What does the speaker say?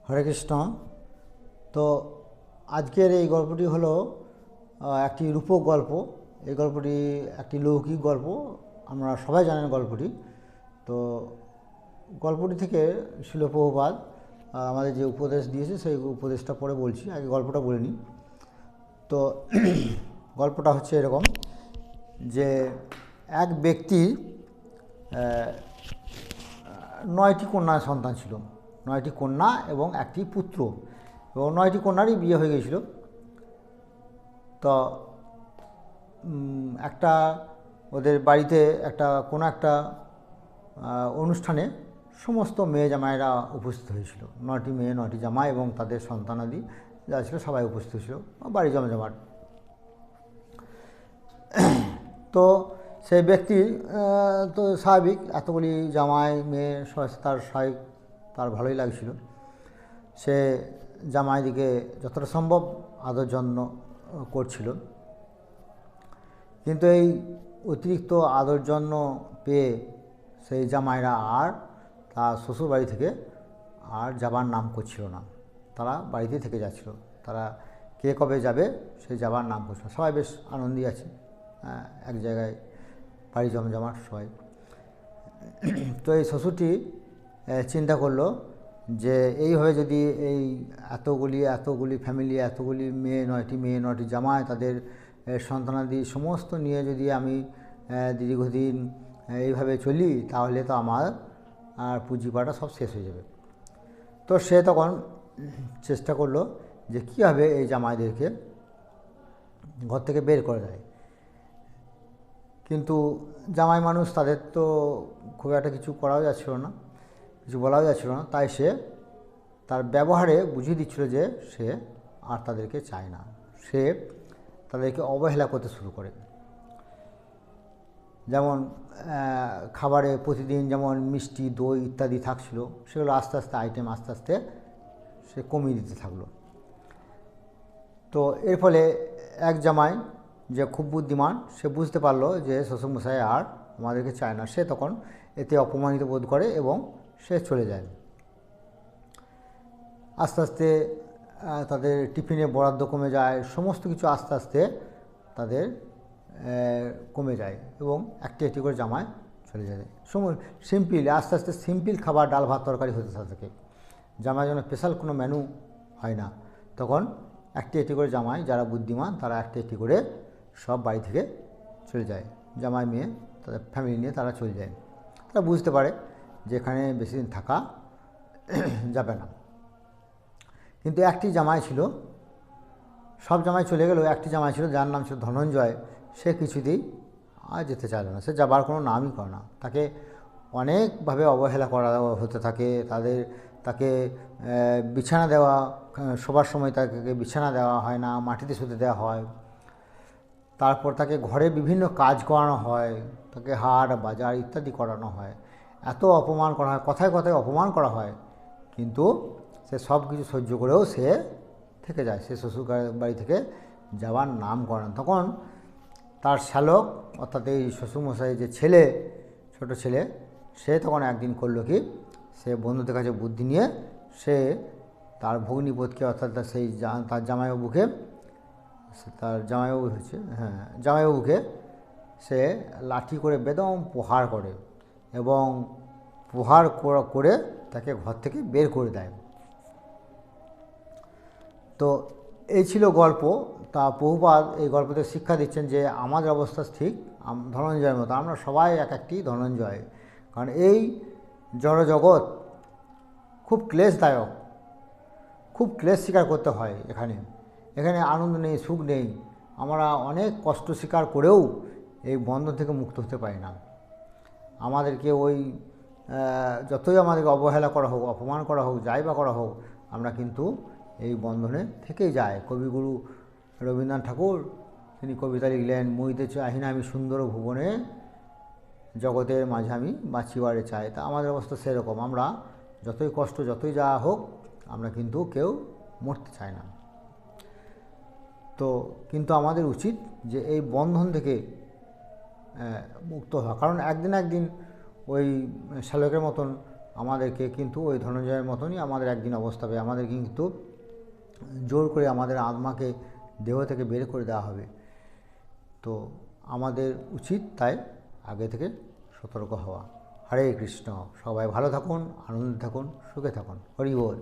হরে কৃষ্ণ। তো আজকের এই গল্পটি হলো একটি রূপক গল্প। এই গল্পটি একটি লৌকিক গল্প, আমরা সবাই জানেন গল্পটি। তো গল্পটি থেকে শিল প্রভুপাদ আমাদের যে উপদেশ দিয়েছে সেই উপদেশটা পরে বলছি, আগে গল্পটা বলে নিই। তো গল্পটা হচ্ছে এরকম যে এক ব্যক্তির 9টি কন্যা সন্তান ছিল, 9টি কন্যা এবং একটি পুত্র, এবং 9টি কন্যারই বিয়ে হয়ে গিয়েছিল। তো একটা ওদের বাড়িতে কোনো একটা অনুষ্ঠানে সমস্ত মেয়ে জামাইরা উপস্থিত হয়েছিল। 9টি মেয়ে, 9টি জামাই এবং তাদের সন্তানাদি যা ছিল সবাই উপস্থিত ছিল, বাড়ি জমজমাট। তো সেই ব্যক্তি তো স্বাভাবিক, এতগুলি জামাই মেয়ে তার স্বাভাবিক, তার ভালোই লাগছিল। সে জামাইদিকে যতটা সম্ভব আদর যত্ন করছিল, কিন্তু এই অতিরিক্ত আদর যত্ন পেয়ে সেই জামাইরা আর তার শ্বশুর বাড়ি থেকে আর যাবার নাম করছিল না। তারা বাড়িতেই থেকে যাচ্ছিল। তারা কে কবে যাবে সেই যাবার নাম করছিল। সবাই বেশ আনন্দই আছে, এক জায়গায় বাড়ি জমজমাট সবাই। তো এই শ্বশুরটি চিন্তা করলো যে এইভাবে যদি এই এতগুলি ফ্যামিলি, এতগুলি মেয়ে, 9টি মেয়ে, 9টি জামাই, তাদের সন্তানাদি সমস্ত নিয়ে যদি আমি দীর্ঘদিন এইভাবে চলি, তাহলে তো আমার আর পুঁজিপাটা সব শেষ হয়ে যাবে। তো সে তখন চেষ্টা করলো যে কীভাবে এই জামাইদেরকে ঘর থেকে বের করে দেয়। কিন্তু জামাই মানুষ, তাদের তো খুব একটা কিছু করাও যাচ্ছিল না, কিছু বলাও যাচ্ছিল না। তাই সে তার ব্যবহারে বুঝিয়ে দিচ্ছিল যে সে আর তাদেরকে চায় না। সে তাদেরকে অবহেলা করতে শুরু করে। যেমন খাবারে প্রতিদিন যেমন মিষ্টি, দই ইত্যাদি থাকছিল, সেগুলো আস্তে আস্তে সে কমিয়ে দিতে থাকলো। তো এর ফলে এক জামাই, যে খুব বুদ্ধিমান, সে বুঝতে পারলো যে শ্বশুরমশাই আর আমাদেরকে চায় না। সে তখন এতে অপমানিত বোধ করে এবং সে চলে যায়। আস্তে আস্তে তাদের টিফিনে বরাদ্দ কমে যায়, সমস্ত কিছু আস্তে আস্তে তাদের কমে যায় এবং একটি একটি করে জামাই চলে যায়। আস্তে আস্তে সিম্পল খাবার, ডাল ভাত তরকারি হতে থাকে। জামাই যেন স্পেশাল কোনো মেনু হয় না। তখন একটি একটি করে জামাই, যারা বুদ্ধিমান, তারা একটি একটি করে সব বাড়ি থেকে চলে যায়। জামাই মেয়ে তাদের ফ্যামিলি নিয়ে তারা চলে যায়। তারা বুঝতে পারে যে এখানে বেশি দিন থাকা যাবে না। কিন্তু একটি জামাই ছিল, সব জামাই চলে গেলেও একটি জামাই ছিল, যার নাম ছিল ধনঞ্জয়। সে কিছুতেই আর যেতে চাইল না, সে যাবার কোনো নামই করে না। তাকে অনেকভাবে অবহেলা করা হতে থাকে। তাকে বিছানা দেওয়া, শোবার সময় তাকে বিছানা দেওয়া হয় না, মাটিতে শুতে দেওয়া হয়। তারপর তাকে ঘরে বিভিন্ন কাজ করানো হয়, তাকে হাট বাজার ইত্যাদি করানো হয়। এত অপমান করা হয়, কথায় কথায় অপমান করা হয়, কিন্তু সে সব কিছু সহ্য করেও সে থেকে যায়। সে শ্বশুর বাড়ি থেকে যাওয়ার নাম করে না। তখন তার শ্যালক, অর্থাৎ এই শ্বশুরমশাই যে ছেলে, ছোট ছেলে, সে তখন একদিন করলো কি, সে বন্ধুদের কাছে বুদ্ধি নিয়ে সে তার ভগ্নিপতিকে, অর্থাৎ তার জামাইবাবুকে, তার জামাইবাবু হয়েছে, জামাইবাবুকে সে লাঠি করে বেদম প্রহার করে এবং প্রহার করে তাকে ঘর থেকে বের করে দেয়। তো এই ছিল গল্প। তা প্রভুপাদ এই গল্পতে শিক্ষা দিচ্ছেন যে আমাদের অবস্থা ঠিক ধনঞ্জয়ের মতো, আমরা সবাই এক একটি ধনঞ্জয়। কারণ এই জড়জগৎ খুব ক্লেশদায়ক, খুব ক্লেশ স্বীকার করতে হয়। এখানে আনন্দ নেই, সুখ নেই। আমরা অনেক কষ্ট স্বীকার করেও এই বন্ধন থেকে মুক্ত হতে পারি না। আমাদেরকে যতই আমাদেরকে অবহেলা করা হোক, অপমান করা হোক, যাই বা করা হোক, আমরা কিন্তু এই বন্ধনে থেকেই যায়। কবিগুরু রবীন্দ্রনাথ ঠাকুর তিনি কবিতা লিখলেন, মইতে চাহি না আমি সুন্দর ভুবনে, জগতের মাঝে আমি বাঁচিবারে চাই। তা আমাদের অবস্থা সেরকম। আমরা যতই কষ্ট, যতই যা হোক, আমরা কিন্তু কেউ মরতে চাই না। তো কিন্তু আমাদের উচিত যে এই বন্ধন থেকে মুক্ত হওয়া। কারণ একদিন ওই শ্যালকের মতন আমাদেরকে কিন্তু ওই ধনঞ্জয়ের মতনই আমাদের একদিন অবস্থা হবে। আমাদের কিন্তু জোর করে আমাদের আত্মাকে দেহ থেকে বের করে দেওয়া হবে। তো আমাদের উচিত তাই আগে থেকে সতর্ক হওয়া। হরে কৃষ্ণ। সবাই ভালো থাকুন, আনন্দে থাকুন, সুখে থাকুন। হরি বল।